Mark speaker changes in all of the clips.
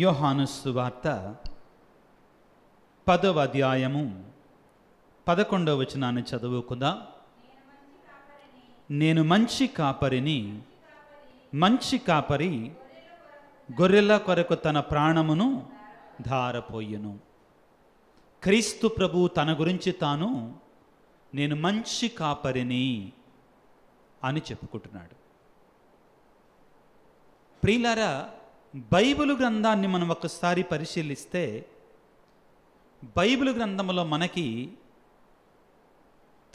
Speaker 1: యోహాను సువార్త 10వ అధ్యాయము 11వ వచనాన్ని చదువుకుందాం. నేను మంచి కాపరిని, మంచి కాపరి గొర్రెల కొరకు తన ప్రాణమును ధారపోయెను. క్రీస్తు ప్రభు తన గురించి తాను నేను మంచి కాపరిని అని చెప్పుకుంటున్నాడు. ప్రియులారా, బైబిల్ గ్రంథాన్ని మనం ఒకసారి పరిశీలిస్తే బైబిల్ గ్రంథంలో మనకి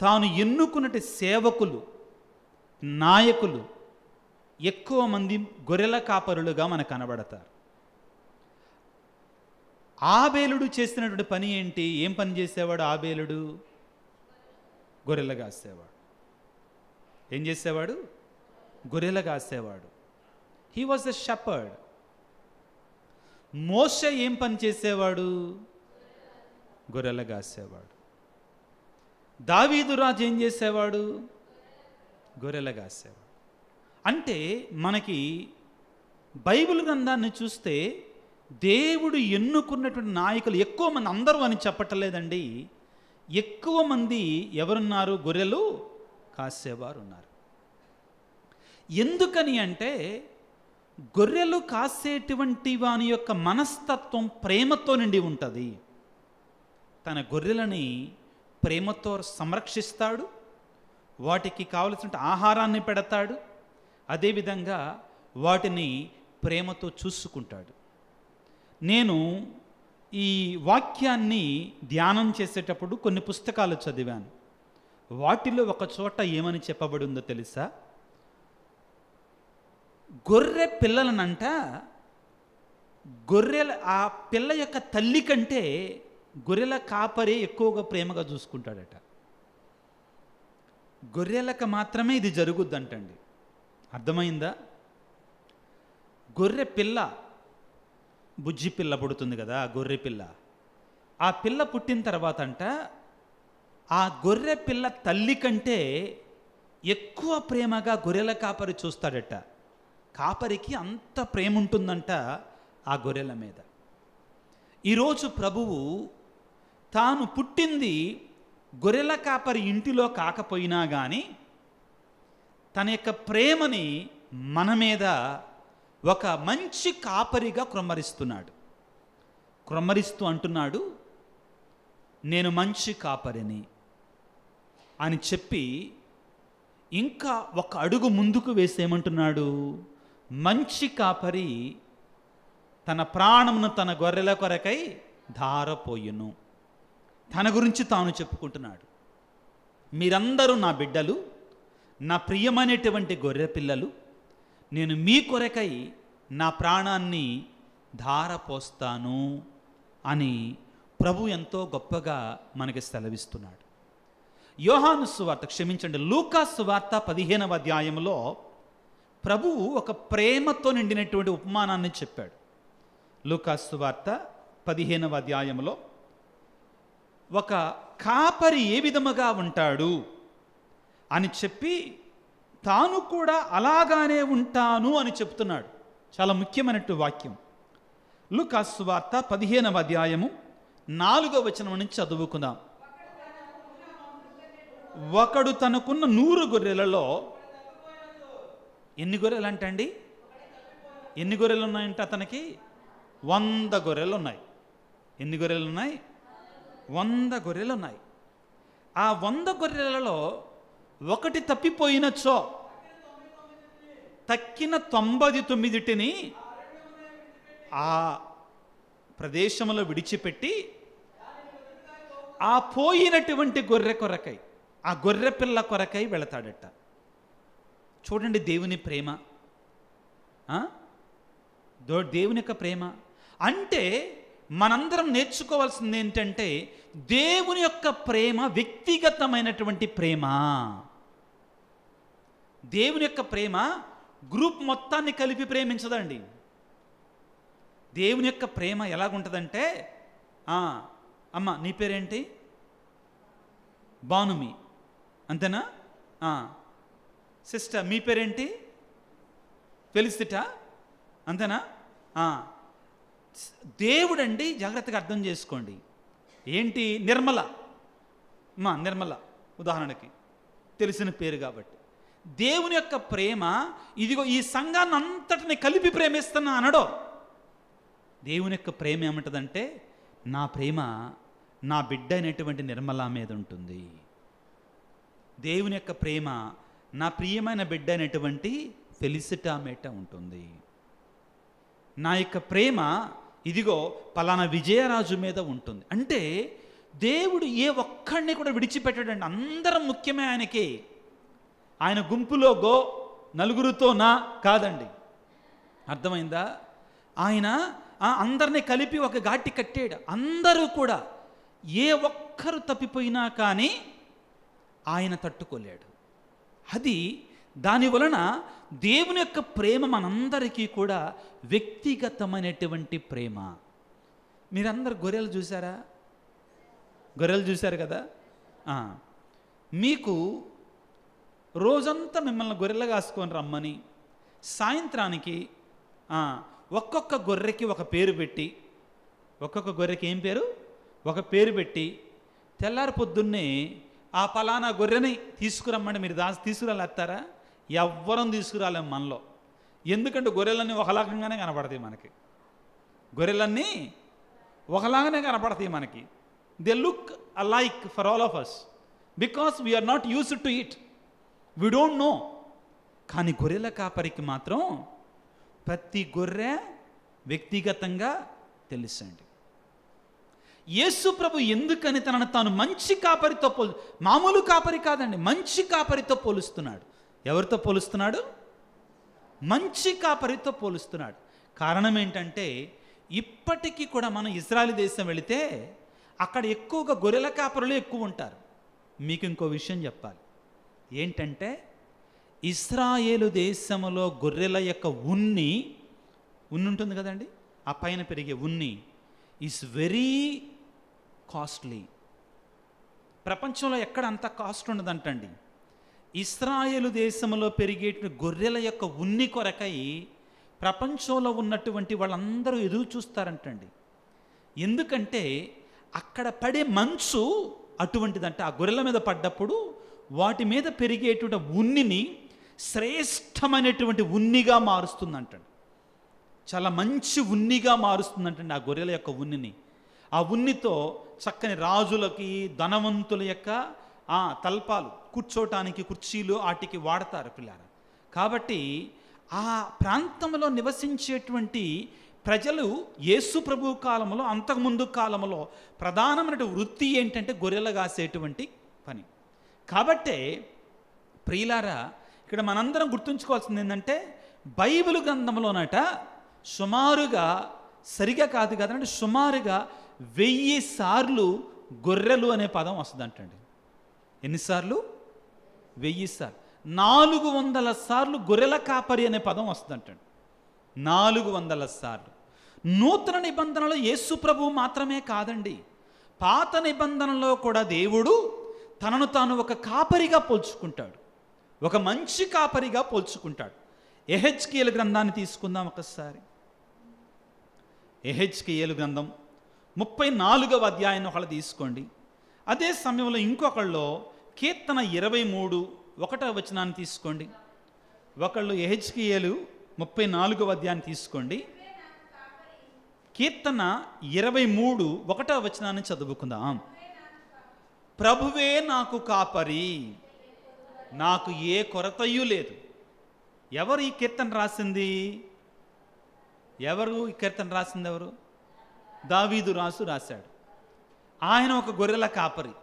Speaker 1: తాను ఎన్నుకున్నటి సేవకులు, నాయకులు ఎక్కువ మంది గొర్రెల కాపరులుగా మనకు కనబడతారు. ఆబేలుడు చేసినటువంటి పని ఏంటి? ఏం పని చేసేవాడు ఆబేలుడు? గొర్రెలు కాసేవాడు. ఏం చేసేవాడు? గొర్రెలు కాసేవాడు. He was a shepherd. మోషే ఏం పని చేసేవాడు? గొర్రెలు కాసేవాడు. దావీదు రాజు ఏం చేసేవాడు? గొర్రెలు కాసేవాడు. అంటే మనకి బైబిల్ గ్రంథాన్ని చూస్తే దేవుడు ఎన్నుకున్నటువంటి నాయకులు ఎక్కువ మంది, అందరూ అని చెప్పట్లేదండి, ఎక్కువ మంది ఎవరున్నారు? గొర్రెలు కాసేవారు ఉన్నారు. ఎందుకని అంటే గొర్రెలు కాసేటువంటి వాని యొక్క మనస్తత్వం ప్రేమతో నిండి ఉంటుంది. తన గొర్రెలని ప్రేమతో సంరక్షిస్తాడు, వాటికి కావలసిన ఆహారాన్ని పెడతాడు, అదేవిధంగా వాటిని ప్రేమతో చూసుకుంటాడు. నేను ఈ వాక్యాన్ని ధ్యానం చేసేటప్పుడు కొన్ని పుస్తకాలు చదివాను. వాటిలో ఒక చోట ఏమని చెప్పబడి ఉందో తెలుసా? గొర్రె పిల్లలనంట ఆ పిల్ల యొక్క తల్లి కంటే గొర్రెల కాపరి ఎక్కువగా ప్రేమగా చూసుకుంటాడట. గొర్రెలకు మాత్రమే ఇది జరుగుద్దంటండి. అర్థమైందా? గొర్రె పిల్ల, బుజ్జి పిల్ల పుడుతుంది కదా, గొర్రె పిల్ల. ఆ పిల్ల పుట్టిన తర్వాత అంట ఆ గొర్రె పిల్ల తల్లి కంటే ఎక్కువ ప్రేమగా గొర్రెల కాపరి చూస్తాడట. కాపరికి అంత ప్రేమ ఉంటుందంట ఆ గొర్రెల మీద. ఈరోజు ప్రభువు తాను పుట్టింది గొర్రెల కాపరి ఇంటిలో కాకపోయినా కానీ తన యొక్క ప్రేమని మన మీద ఒక మంచి కాపరిగా క్రొమ్మరిస్తూ అంటున్నాడు, నేను మంచి కాపరిని అని చెప్పి ఇంకా ఒక అడుగు ముందుకు వేసేమంటున్నాడు, మంచి కాపరి తన ప్రాణమును తన గొర్రెల కొరకై ధారపోయెను. తన గురించి తాను చెప్పుకుంటున్నాడు. మీరందరూ నా బిడ్డలు, నా ప్రియమైనటువంటి గొర్రె పిల్లలు, నేను మీ కొరకై నా ప్రాణాన్ని ధారపోస్తాను అని ప్రభు ఎంతో గొప్పగా మనకి సెలవిస్తున్నాడు. యోహాను సువార్త, క్షమించండి, లూకా సువార్త 15వ అధ్యాయంలో ప్రభువు ఒక ప్రేమతో నిండినటువంటి ఉపమానాన్ని చెప్పాడు. లూకా సువార్త 15వ అధ్యాయంలో ఒక కాపరి ఏ విధముగా ఉంటాడు అని చెప్పి తాను కూడా అలాగానే ఉంటాను అని చెప్తున్నాడు. చాలా ముఖ్యమైనటువంటి వాక్యం. లూకా సువార్త 15వ అధ్యాయము 4వ వచనం నుంచి చదువుకుందాం. ఒకడు తనకున్న 100 గొర్రెలలో ఎన్ని గొర్రెలు అంటండి? ఎన్ని గొర్రెలు ఉన్నాయంట అతనికి? 100 గొర్రెలు ఉన్నాయి. ఎన్ని గొర్రెలు ఉన్నాయి? 100 గొర్రెలు ఉన్నాయి. ఆ 100 గొర్రెలలో ఒకటి తప్పిపోయినచో తక్కిన 99టిని ఆ ప్రదేశంలో విడిచిపెట్టి ఆ పోయినటువంటి గొర్రె కొరకై, ఆ గొర్రె పిల్ల కొరకై వెళతాడట. చూడండి దేవుని ప్రేమ, దేవుని యొక్క ప్రేమ. అంటే మనందరం నేర్చుకోవాల్సింది ఏంటంటే దేవుని యొక్క ప్రేమ వ్యక్తిగతమైనటువంటి ప్రేమ. దేవుని యొక్క ప్రేమ గ్రూప్ మొత్తాన్ని కలిపి ప్రేమించదండి. దేవుని యొక్క ప్రేమ ఎలాగుంటుందంటే, అమ్మ నీ పేరేంటి? భానుమి, అంతేనా? సిస్టర్ మీ పేరేంటి? ఫెలిసిటా, అంతేనా? దేవుడండి, జాగ్రత్తగా అర్థం చేసుకోండి. ఏంటి? నిర్మల, నిర్మల ఉదాహరణకి తెలిసిన పేరు కాబట్టి. దేవుని యొక్క ప్రేమ ఇదిగో ఈ సంఘాన్ని అంతటిని కలిపి ప్రేమిస్తున్నా అనడో. దేవుని యొక్క ప్రేమ ఏమంటుందంటే, నా ప్రేమ నా బిడ్డ అయినటువంటి నిర్మల మీద ఉంటుంది. దేవుని యొక్క ప్రేమ నా ప్రియమైన బిడ్డ అయినటువంటి ఫెలిసిటా మీద ఉంటుంది. నా యొక్క ప్రేమ ఇదిగో పలానా విజయరాజు మీద ఉంటుంది. అంటే దేవుడు ఏ ఒక్కడిని కూడా విడిచిపెట్టాడండి. అందరం ముఖ్యమే ఆయనకి. ఆయన గుంపులో నలుగురితో కాదండి. అర్థమైందా? ఆయన అందరినీ కలిపి ఒక ఘాటి కట్టాడు. అందరూ కూడా ఏ ఒక్కరు తప్పిపోయినా కానీ ఆయన తట్టుకోలేడు. అది దాని వలన దేవుని యొక్క ప్రేమ మనందరికీ కూడా వ్యక్తిగతమైనటువంటి ప్రేమ. మీరందరు గొర్రెలు చూసారా? గొర్రెలు చూశారు కదా. మీకు రోజంతా మిమ్మల్ని గొర్రెలు కాసుకొని రమ్మని సాయంత్రానికి ఒక్కొక్క గొర్రెకి ఒక పేరు పెట్టి, ఒక్కొక్క గొర్రెకి ఏం పేరు? ఒక పేరు పెట్టి తెల్లారి పొద్దున్నే ఆ పలానా గొర్రెని తీసుకురమ్మని మీరు తీసుకురాలేస్తారా? ఎవ్వరం తీసుకురాలేం మనలో. ఎందుకంటే గొర్రెలన్నీ ఒకలాగంగానే కనపడతాయి మనకి. గొర్రెలన్నీ ఒకలాగానే కనపడతాయి మనకి. They look alike for all of us because we are not used to it. We don't know. కానీ గొర్రెల కాపరికి మాత్రం ప్రతి గొర్రె వ్యక్తిగతంగా తెలుసండి. యేసు ప్రభు ఎందుకని తనను తాను మంచి కాపరితో మామూలు కాపరి కాదండి, మంచి కాపరితో పోలుస్తున్నాడు. ఎవరితో పోలుస్తున్నాడు? మంచి కాపరితో పోలుస్తున్నాడు. కారణం ఏంటంటే, ఇప్పటికీ కూడా మనం ఇజ్రాయెల్ దేశం వెళితే అక్కడ ఎక్కువగా గొర్రెల కాపరులు ఎక్కువ ఉంటారు. మీకు ఇంకో విషయం చెప్పాలి. ఏంటంటే, ఇశ్రాయేలు దేశంలో గొర్రెల యొక్క ఉన్ని ఉంటుంది కదండి, ఆ పైన పెరిగే ఉన్ని ఈజ్ వెరీ కాస్ట్లీ. ప్రపంచంలో ఎక్కడ అంత కాస్ట్ ఉండదంటండి. ఇశ్రాయేలు దేశంలో పెరిగే గొర్రెల యొక్క ఉన్ని కొరకై ప్రపంచంలో ఉన్నటువంటి వాళ్ళందరూ ఎదురు చూస్తారంటండి. ఎందుకంటే అక్కడ పడే మంచు అటువంటిదంటే, ఆ గొర్రెల మీద పడ్డప్పుడు వాటి మీద పెరిగేటువంటి ఉన్నిని శ్రేష్టమైనటువంటి ఉన్నిగా మారుస్తుందంటండి. చాలా మంచి ఉన్నిగా మారుస్తుందంటండి ఆ గొర్రెల యొక్క ఉన్నిని. ఆ ఉన్నితో చక్కని రాజులకి, ధనవంతుల యొక్క తల్పాలు, కూర్చోటానికి కుర్చీలు వాటికి వాడతారు పిల్లారా. కాబట్టి ఆ ప్రాంతంలో నివసించేటువంటి ప్రజలు యేసు ప్రభు కాలంలో, అంతకుముందు కాలంలో ప్రధానమైన వృత్తి ఏంటంటే గొర్రెలు కాసేటువంటి పని. కాబట్టే ప్రియులారా, ఇక్కడ మనందరం గుర్తుంచుకోవాల్సింది ఏంటంటే, బైబిల్ గ్రంథంలోనట సుమారుగా, సరిగా కాదు కదంటే సుమారుగా 1000 సార్లు గొర్రెలు అనే పదం వస్తుందంటండి. ఎన్నిసార్లు? 1000 సార్లు. 400 సార్లు గొర్రెల కాపరి అనే పదం వస్తుందంటండి. 400 సార్లు. నూతన నిబంధనలో యేసు ప్రభువు మాత్రమే కాదండి, పాత నిబంధనలో కూడా దేవుడు తనను తాను ఒక కాపరిగా పోల్చుకుంటాడు, ఒక మంచి కాపరిగా పోల్చుకుంటాడు. యెహెజ్కేలు గ్రంథాన్ని తీసుకుందాం ఒకసారి. యెహెజ్కేలు గ్రంథం 34వ అధ్యాయం ఒకళ్ళు తీసుకోండి. అదే సమయంలో ఇంకొకళ్ళు కీర్తన 23:1వ వచనాన్ని తీసుకోండి. ఒకళ్ళు యెహెజ్కేలు 34వ అధ్యాయాన్ని తీసుకోండి. కీర్తన 23:1వ వచనాన్ని చదువుకుందాం. ప్రభువే నాకు కాపరి, నాకు ఏ కొరతయు లేదు. ఎవరు ఈ కీర్తన రాసింది? ఎవరు ఈ కీర్తన రాసింది? ఎవరు? దావీదు రాశాడు. ఆయన ఒక గొర్రెల కాపరి.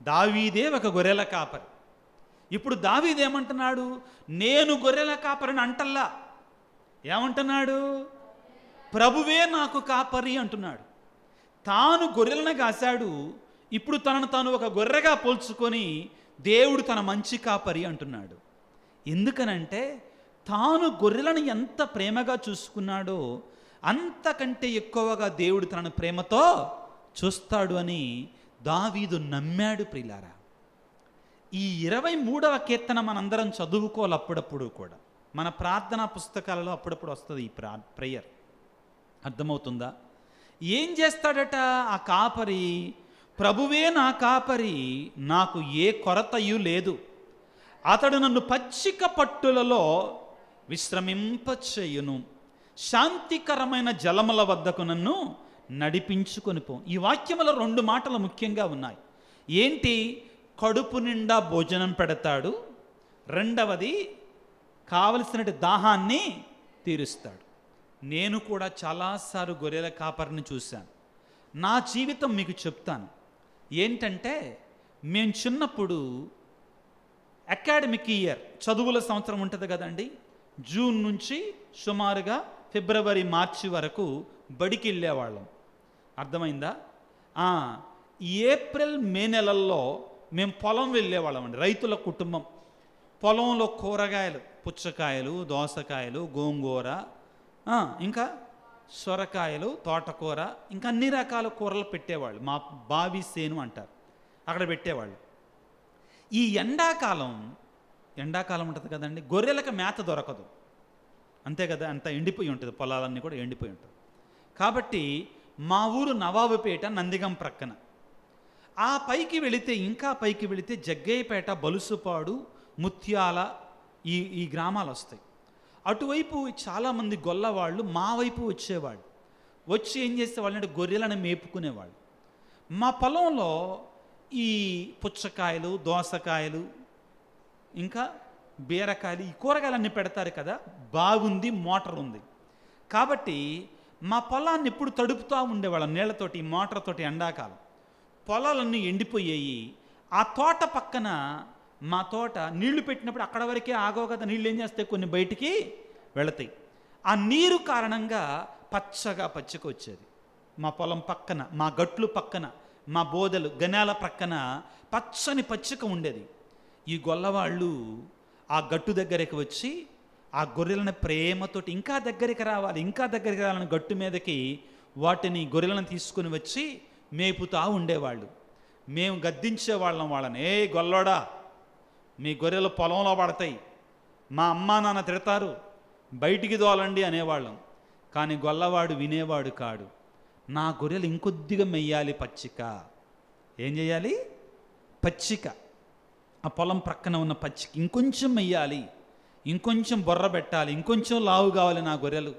Speaker 1: దావీదే ఒక గొర్రెల కాపరి. ఇప్పుడు దావీదు ఏమంటున్నాడు? నేను గొర్రెల కాపరిని అంటల్లా. ఏమంటున్నాడు? ప్రభువే నాకు కాపరి అంటున్నాడు. తాను గొర్రెలను కాశాడు. ఇప్పుడు తనను తాను ఒక గొర్రెగా పోల్చుకొని దేవుడు తన మంచి కాపరి అంటున్నాడు. ఎందుకనంటే తాను గొర్రెలను ఎంత ప్రేమగా చూసుకున్నాడో అంతకంటే ఎక్కువగా దేవుడు తనను ప్రేమతో చూస్తాడు అని దావీదు నమ్మాడు. ప్రియులారా, ఈ 23వ కీర్తన మనందరం చదువుకోవాలి. అప్పుడప్పుడు కూడా మన ప్రార్థనా పుస్తకాలలో అప్పుడప్పుడు వస్తుంది ఈ ప్రేయర్. అర్థమవుతుందా? ఏం చేస్తాడట ఆ కాపరి? ప్రభువే నా కాపరి, నాకు ఏ కొరతయు లేదు. అతడు నన్ను పచ్చిక పట్టులలో విశ్రమింపచేయును, శాంతికరమైన జలముల వద్దకు నన్ను నడిపించుకొని పో. ఈ వాక్యములో 2 మాటలు ముఖ్యంగా ఉన్నాయి. ఏంటి? కడుపు నిండా భోజనం పెడతాడు, రెండవది కావలసిన దాహాన్ని తీరుస్తాడు. నేను కూడా చాలాసార్లు గొర్రెల కాపరిని చూశాను. నా జీవితం మీకు చెప్తాను. ఏంటంటే, మేము చిన్నప్పుడు అకాడమిక్ ఇయర్, చదువుల సంవత్సరం ఉంటుంది కదండి, జూన్ నుంచి సుమారుగా ఫిబ్రవరి మార్చి వరకు బడికి వెళ్ళేవాళ్ళం. అర్థమైందా? ఏప్రిల్ మే నెలల్లో మేము పొలం వెళ్ళేవాళ్ళం అండి. రైతుల కుటుంబం. పొలంలో కూరగాయలు, పుచ్చకాయలు, దోసకాయలు, గోంగూర, ఇంకా సొరకాయలు, తోటకూర, ఇంకా అన్ని రకాల కూరలు పెట్టేవాళ్ళు. మా బావి సేను అంటారు, అక్కడ పెట్టేవాళ్ళు. ఈ ఎండాకాలం ఉంటుంది కదండి, గొర్రెలకు మేత దొరకదు, అంతే కదా, అంత ఎండిపోయి ఉంటుంది, పొలాలన్నీ కూడా ఎండిపోయి ఉంటుంది. కాబట్టి మా ఊరు నవాబుపేట, నందిగం ప్రక్కన. ఆ పైకి వెళితే, ఇంకా పైకి వెళితే జగ్గయ్యపేట, బలుసుపాడు, ముత్యాల, ఈ గ్రామాలు వస్తాయి. అటువైపు చాలామంది గొల్లవాళ్ళు మా వైపు వచ్చేవాళ్ళు. వచ్చి ఏం చేసేవాళ్ళు అంటే గొర్రెలను మేపుకునేవాళ్ళు. మా పొలంలో ఈ పుచ్చకాయలు, దోసకాయలు, ఇంకా బీరకాయలు, ఈ కూరగాయలన్నీ పెడతారు కదా. బాగుంది, మోటార్ ఉంది కాబట్టి మా పొలాన్ని ఎప్పుడు తడుపుతూ ఉండేవాళ్ళం నీళ్లతోటి, మోటార్ తోటి. ఎండాకాలం పొలాలన్నీ ఎండిపోయాయి. ఆ తోట పక్కన, మా తోట నీళ్లు పెట్టినప్పుడు అక్కడ వరకే ఆగవు కదా, నీళ్ళు ఏం చేస్తాయి, కొన్ని బయటికి వెళతాయి. ఆ నీరు కారణంగా పచ్చిక వచ్చేది. మా పొలం పక్కన, మా గట్లు పక్కన, మా బోదలు గనాల ప్రక్కన పచ్చిక ఉండేది. ఈ గొల్లవాళ్ళు ఆ గట్టు దగ్గరికి వచ్చి ఆ గొర్రెలను ప్రేమతోటి ఇంకా దగ్గరికి రావాలని గట్టు మీదకి వాటిని, గొర్రెలను తీసుకుని వచ్చి మేపుతా ఉండేవాళ్ళు. మేము గద్దించేవాళ్ళం వాళ్ళని, ఏ గొల్లోడా, మీ గొర్రెలు పొలంలో పడతాయి, మా అమ్మా నాన్న తిడతారు, బయటికి దోలండి అనేవాళ్ళం. కానీ గొల్లవాడు వినేవాడు కాడు. నా గొర్రెలు ఇంకొద్దిగా మెయ్యాలి పచ్చిక. ఏం చేయాలి? పచ్చిక, ఆ పొలం ప్రక్కన ఉన్న పచ్చిక ఇంకొంచెం మెయ్యాలి, ఇంకొంచెం బొర్ర పెట్టాలి, ఇంకొంచెం లావు కావాలి నా గొర్రెలు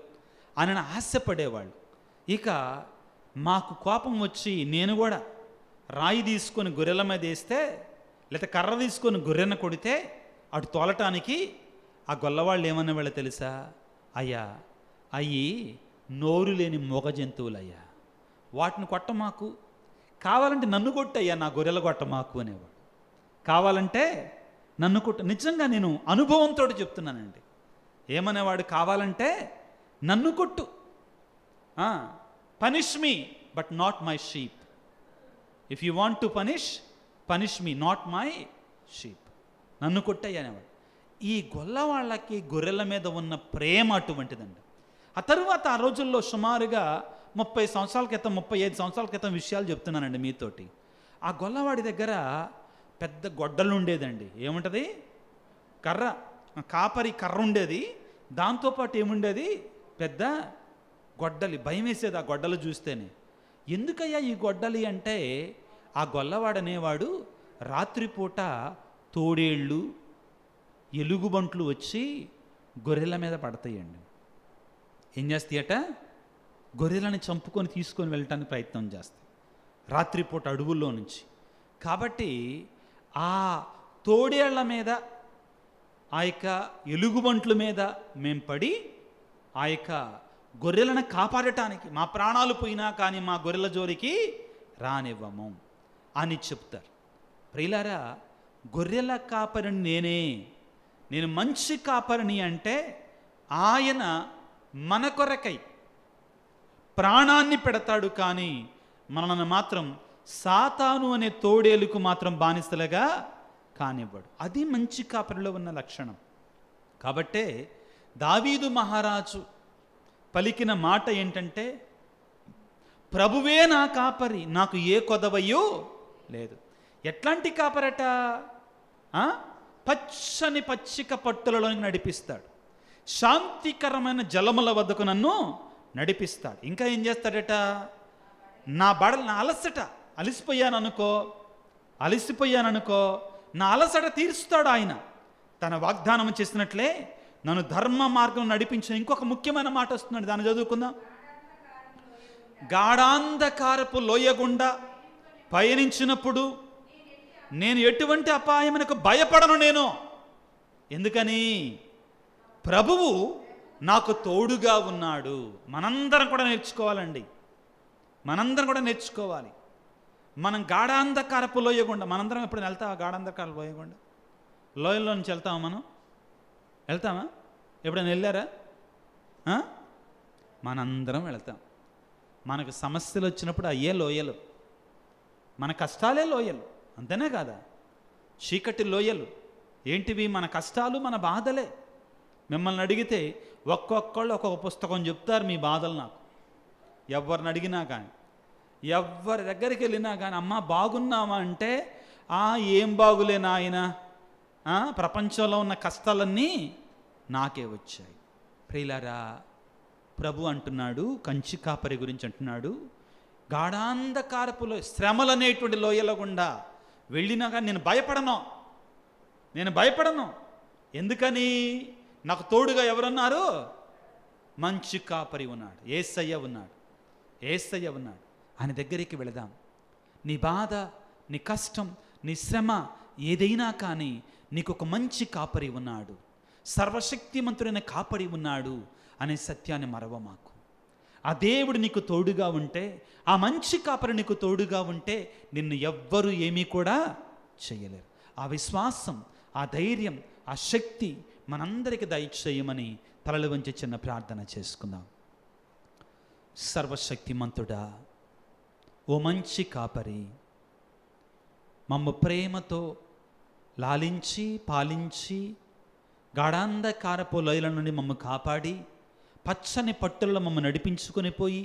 Speaker 1: అని ఆశపడేవాళ్ళు. ఇక మాకు కోపం వచ్చి నేను కూడా రాయి తీసుకొని గొర్రెల మీద వేస్తే, లేకపోతే కర్ర తీసుకొని గొర్రెను కొడితే అటు తోలటానికి ఆ గొల్లవాళ్ళు ఏమనేవాళ్ళు తెలుసా? అయ్యా, అయ్యి నోరు లేని మూగ జంతువులయ్యా, వాటిని కొట్టమాకు, కావాలంటే నన్ను కొట్టయ్యా, నా గొర్రెలు కొట్టమాకు అనేవాడు. కావాలంటే నన్ను కొట్టు. నిజంగా నేను అనుభవంతో చెప్తున్నానండి. ఏమనేవాడు? కావాలంటే నన్ను కొట్టు, punish me but not my sheep. If you want to punish me, not my sheep. నన్ను కొట్టయ్యా అనేవాడు. ఈ గొల్లవాళ్ళకి గొర్రెల మీద ఉన్న ప్రేమ అటువంటిదండి. ఆ తరువాత ఆ రోజుల్లో సుమారుగా 30 సంవత్సరాల క్రితం, 35 సంవత్సరాల క్రితం విషయాలు చెప్తున్నానండి మీతోటి. ఆ గొల్లవాడి దగ్గర పెద్ద గొడ్డలు ఉండేదండి. ఏముంటుంది? కర్ర, కాపరి కర్ర ఉండేది. దాంతోపాటు ఏముండేది? పెద్ద గొడ్డలి. భయం వేసేది ఆ గొడ్డలు చూస్తేనే. ఎందుకయ్యా ఈ గొడ్డలి అంటే, ఆ గొల్లవాడనేవాడు రాత్రిపూట తోడేళ్ళు, ఎలుగుబంట్లు వచ్చి గొర్రెల మీద పడతాయండి. ఏం చేస్తాయట? గొర్రెలను చంపుకొని తీసుకొని వెళ్ళటానికి ప్రయత్నం చేస్తాయి రాత్రిపూట అడవుల్లో నుంచి. కాబట్టి ఆ తోడేళ్ల మీద, ఆ యొక్క ఎలుగుబంట్ల మీద మేము పడి ఆ యొక్క గొర్రెలను కాపాడటానికి, మా ప్రాణాలు పోయినా కానీ మా గొర్రెల జోలికి రానివ్వము అని చెప్తారు. ప్రియులారా, గొర్రెల కాపరిని నేను మంచి కాపరిని అంటే ఆయన మన కొరకై ప్రాణాన్ని పెడతాడు, కానీ మనల్ని మాత్రం సాతాను అనే తోడేలుకు మాత్రం బానిసలుగా కానివ్వడు. అది మంచి కాపరిలో ఉన్న లక్షణం. కాబట్టే దావీదు మహారాజు పలికిన మాట ఏంటంటే, ప్రభువే నా కాపరి, నాకు ఏ కొదవయో లేదు. ఎట్లాంటి కాపరట? పచ్చని పచ్చిక పట్టులలోకి నడిపిస్తాడు, శాంతికరమైన జలముల వద్దకు నన్ను నడిపిస్తాడు. ఇంకా ఏం చేస్తాడట? నా అలసట, అలసిపోయాననుకో నా అలసట తీరుస్తాడు ఆయన. తన వాగ్దానం చేసినట్లే నన్ను ధర్మ మార్గం నడిపించిన. ఇంకొక ముఖ్యమైన మాట వస్తున్నాడు, దాన్ని చదువుకుందాం. గాఢాంధకారపు లోయ గుండా పయనించినప్పుడు నేను ఎటువంటి అపాయమునకు భయపడను. నేను ఎందుకని? ప్రభువు నాకు తోడుగా ఉన్నాడు. మనందరం కూడా నేర్చుకోవాలండి, నేర్చుకోవాలి. మనం గాఢాంధకారపు లోయ గుండా, మనందరం ఎప్పుడైనా వెళ్తామా? గాఢాంధకారపు లోయ గుండా, లోయల్లో నుంచి వెళ్తామా? మనం వెళ్తామా? ఎప్పుడైనా వెళ్ళారా? మనందరం వెళ్తాం. మనకు సమస్యలు వచ్చినప్పుడు అయ్యే లోయలు, మన కష్టాలే లోయలు, అంతేనే కాదా? చీకటి లోయలు ఏంటివి? మన కష్టాలు, మన బాధలే. మిమ్మల్ని అడిగితే ఒక్కొక్కళ్ళు ఒక్కొక్క పుస్తకం చెప్తారు మీ బాధలు. నాకు ఎవరిని అడిగినా కానీ, ఎవరి దగ్గరికి వెళ్ళినా కానీ, అమ్మ బాగున్నామా అంటే, ఏం బాగులే నాయన, ప్రపంచంలో ఉన్న కష్టాలన్నీ నాకే వచ్చాయి. ప్రియులారా, ప్రభు అంటున్నాడు, కంచి కాపరి గురించి అంటున్నాడు, గాఢాంధకారపులో శ్రమలు అనేటువంటి లోయల గుండా వెళ్ళినా కానీ నేను భయపడను. ఎందుకని? నాకు తోడుగా ఎవరున్నారు? మంచి కాపరి ఉన్నాడు, యేసయ్య ఉన్నాడు. ఆయన దగ్గరికి వెళదాం. నీ బాధ, నీ కష్టం, నీ శ్రమ ఏదైనా కానీ నీకు ఒక మంచి కాపరి ఉన్నాడు, సర్వశక్తిమంతుడైన కాపరి ఉన్నాడు అనే సత్యాన్ని మరవమాకు. ఆ దేవుడు నీకు తోడుగా ఉంటే, ఆ మంచి కాపరి నీకు తోడుగా ఉంటే నిన్ను ఎవ్వరూ ఏమీ కూడా చేయలేరు. ఆ విశ్వాసం, ఆ ధైర్యం, ఆ శక్తి మనందరికీ దయచేయమని తలలు వంచి చిన్న ప్రార్థన చేసుకుందాం. సర్వశక్తిమంతుడా, ఓ మంచి కాపరి, మమ్మ ప్రేమతో లాలించి పాలించి గాఢాంధకారపు లోయల నుండి మమ్మ కాపాడి పచ్చని పట్టుల్లో మమ్మ నడిపించుకొని పోయి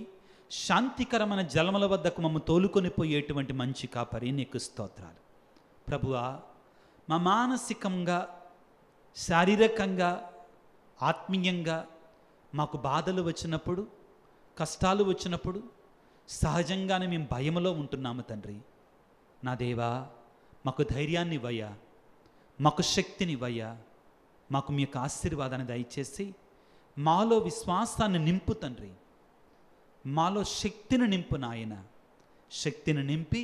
Speaker 1: శాంతికరమైన జలముల వద్దకు మమ్మ తోలుకొని పోయేటువంటి మంచి కాపరి నీకు స్తోత్రాలు. ప్రభువా, మా మానసికంగా, శారీరకంగా, ఆత్మీయంగా మాకు బాధలు వచ్చినప్పుడు, కష్టాలు వచ్చినప్పుడు సహజంగానే మేము భయములో ఉంటున్నాము తండ్రి. నా దేవా, మాకు ధైర్యాన్ని ఇవ్వయ్యా, మాకు శక్తిని ఇవ్వయ్యా, మాకు మీ యొక్క ఆశీర్వాదాన్ని దయచేసి మాలో విశ్వాసాన్ని నింపు తండ్రి, మాలో శక్తిని నింపు నాయన. శక్తిని నింపి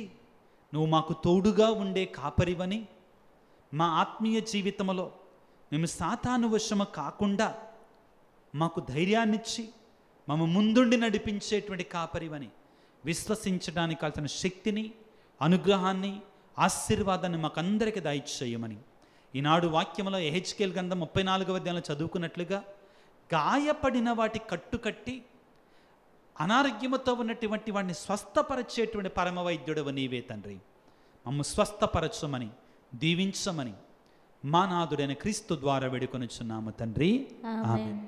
Speaker 1: నువ్వు మాకు తోడుగా ఉండే కాపరివని, మా ఆత్మీయ జీవితంలో మేము సాతాను వశము కాకుండా మాకు ధైర్యాన్నిచ్చి మమ్మ ముందుండి నడిపించేటువంటి కాపరివని విశ్వసించడానికి కావాల్సిన శక్తిని, అనుగ్రహాన్ని, ఆశీర్వాదాన్ని మాకందరికీ దయచేయమని ఈనాడు వాక్యంలో యెహెజ్కేలు గ్రంథం 34వ అధ్యాయంలో చదువుకున్నట్లుగా గాయపడిన వాటి కట్టుకట్టి అనారోగ్యముతో ఉన్నటువంటి వాడిని స్వస్థపరిచేటువంటి పరమ వైద్యుడవు నీవే తండ్రి. మమ్మ స్వస్థపరచమని, దీవించమని మా నాథుడైన క్రీస్తు ద్వారా వేడుకొనుచున్నాము తండ్రి. ఆమేన్.